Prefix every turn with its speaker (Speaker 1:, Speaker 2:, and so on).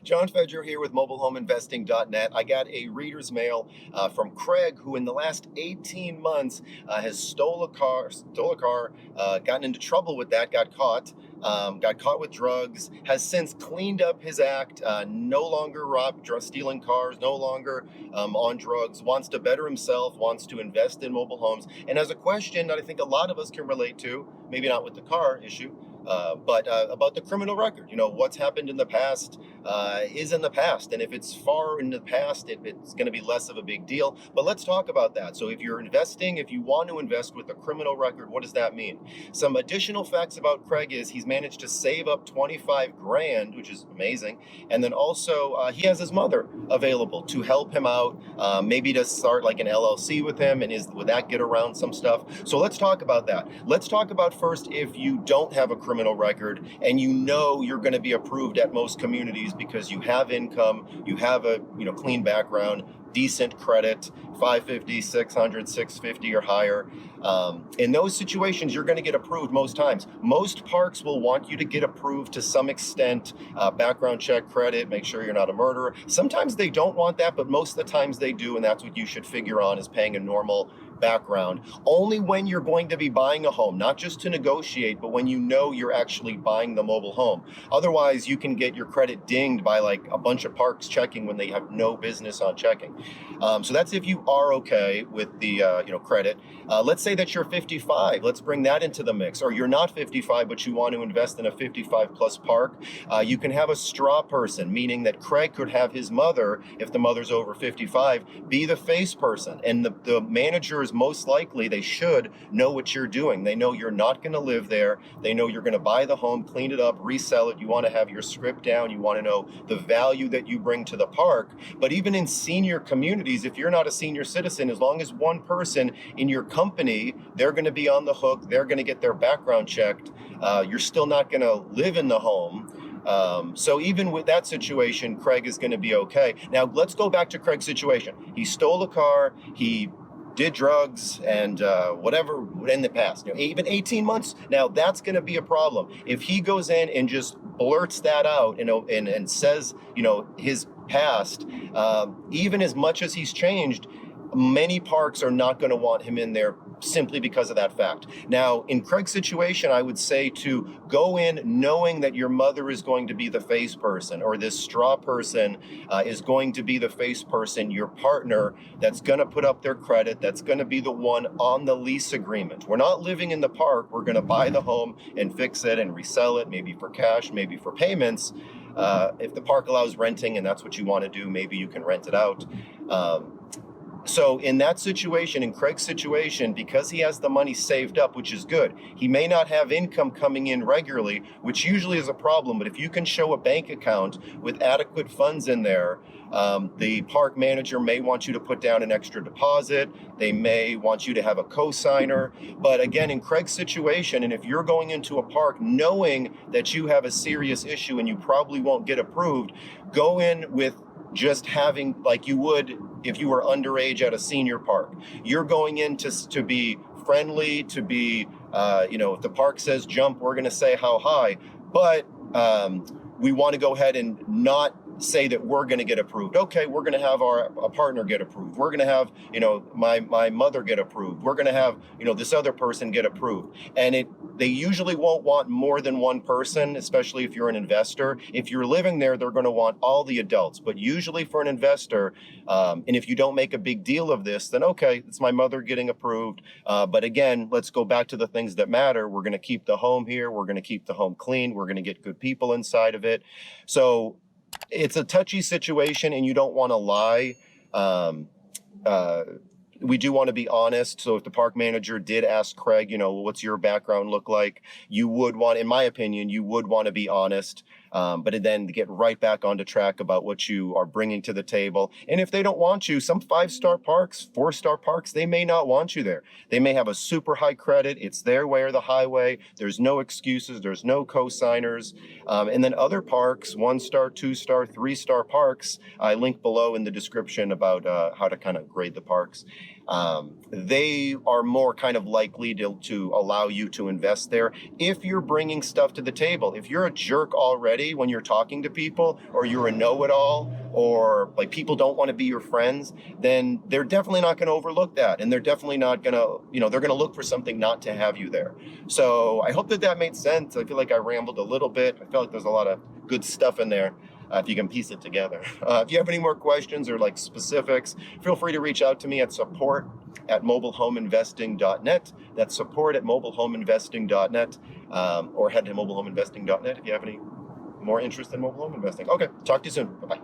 Speaker 1: John Fedger here with MobileHomeInvesting.net. I got a reader's mail from Craig, who in the last 18 months has stole a car, gotten into trouble with that, got caught with drugs, has since cleaned up his act, no longer stealing cars, no longer on drugs, wants to better himself, wants to invest in mobile homes, and has a question that I think a lot of us can relate to, maybe not with the car issue, but about the criminal record. You know, what's happened in the past is in the past. And if it's far in the past, it's going to be less of a big deal. But let's talk about that. So if you're investing, if you want to invest with a criminal record, what does that mean? Some additional facts about Craig is he's managed to save up 25 grand, which is amazing. And then also he has his mother available to help him out, maybe to start like an LLC with him. And would that get around some stuff? So let's talk about that. Let's talk about first, if you don't have a criminal record and you know you're going to be approved at most communities because you have income, you have a clean background, decent credit, 550, 600, 650 or higher. In those situations, you're going to get approved most times. Most parks will want you to get approved to some extent, background check, credit, make sure you're not a murderer. Sometimes they don't want that, but most of the times they do, and that's what you should figure on, is paying a normal background. Only when you're going to be buying a home, not just to negotiate, but when you know you're actually buying the mobile home. Otherwise, you can get your credit dinged by like a bunch of parks checking when they have no business on checking. So that's if you are okay with the credit. Let's say that you're 55. Let's bring that into the mix. Or you're not 55, but you want to invest in a 55 plus park. You can have a straw person, meaning that Craig could have his mother, if the mother's over 55, be the face person. And the manager is most likely, they should know what you're doing. They know you're not going to live there. They know you're going to buy the home, clean it up, resell it. You want to have your script down. You want to know the value that you bring to the park. But even in senior communities, if you're not a senior citizen, as long as one person in your company, they're going to be on the hook, they're going to get their background checked, you're still not going to live in the home. So even with that situation, Craig is going to be okay. Now, let's go back to Craig's situation. He stole a car, he did drugs and whatever in the past, even 18 months. Now that's going to be a problem. If he goes in and just blurts that out, and says, his past, even as much as he's changed, many parks are not going to want him in there simply because of that fact. Now, in Craig's situation, I would say to go in knowing that your mother is going to be the face person, or this straw person is going to be the face person, your partner that's going to put up their credit, that's going to be the one on the lease agreement. We're not living in the park. We're going to buy the home and fix it and resell it, maybe for cash, maybe for payments. If the park allows renting and that's what you want to do, maybe you can rent it out. So in that situation, in Craig's situation, because he has the money saved up, which is good, he may not have income coming in regularly, which usually is a problem. But if you can show a bank account with adequate funds in there, the park manager may want you to put down an extra deposit. They may want you to have a co-signer. But again, in Craig's situation, and if you're going into a park knowing that you have a serious issue and you probably won't get approved, go in with just having, like you would if you were underage at a senior park. You're going in to be friendly, to be, if the park says jump, we're going to say how high. But we want to go ahead and not say that we're going to get approved. Okay, we're going to have a partner get approved. We're going to have, my mother get approved. We're going to have, this other person get approved. And they usually won't want more than one person, especially if you're an investor. If you're living there, they're going to want all the adults. But usually for an investor, and if you don't make a big deal of this, then okay, it's my mother getting approved. But again, let's go back to the things that matter. We're going to keep the home here. We're going to keep the home clean. We're going to get good people inside of it. So it's a touchy situation and you don't want to lie. We do want to be honest. So if the park manager did ask Craig, what's your background look like? You would want, in my opinion, you would want to be honest, but then get right back onto track about what you are bringing to the table. And if they don't want you, some 5-star parks, 4-star parks, they may not want you there. They may have a super high credit. It's their way or the highway. There's no excuses. There's no co-signers. And then other parks, 1-star, 2-star, 3-star parks, I link below in the description about how to kind of grade the parks. they are more kind of likely to allow you to invest there if you're bringing stuff to the table. If you're a jerk already when you're talking to people, or you're a know-it-all, or like people don't want to be your friends, then they're definitely not going to overlook that, and they're definitely not going to, they're going to look for something not to have you there. So I hope that made sense. I feel like I rambled a little bit. I felt like there's a lot of good stuff in there. If you can piece it together. If you have any more questions or like specifics, feel free to reach out to me at support@mobilehomeinvesting.net. That's support@mobilehomeinvesting.net, or head to mobilehomeinvesting.net if you have any more interest in mobile home investing. Okay, talk to you soon. Bye-bye.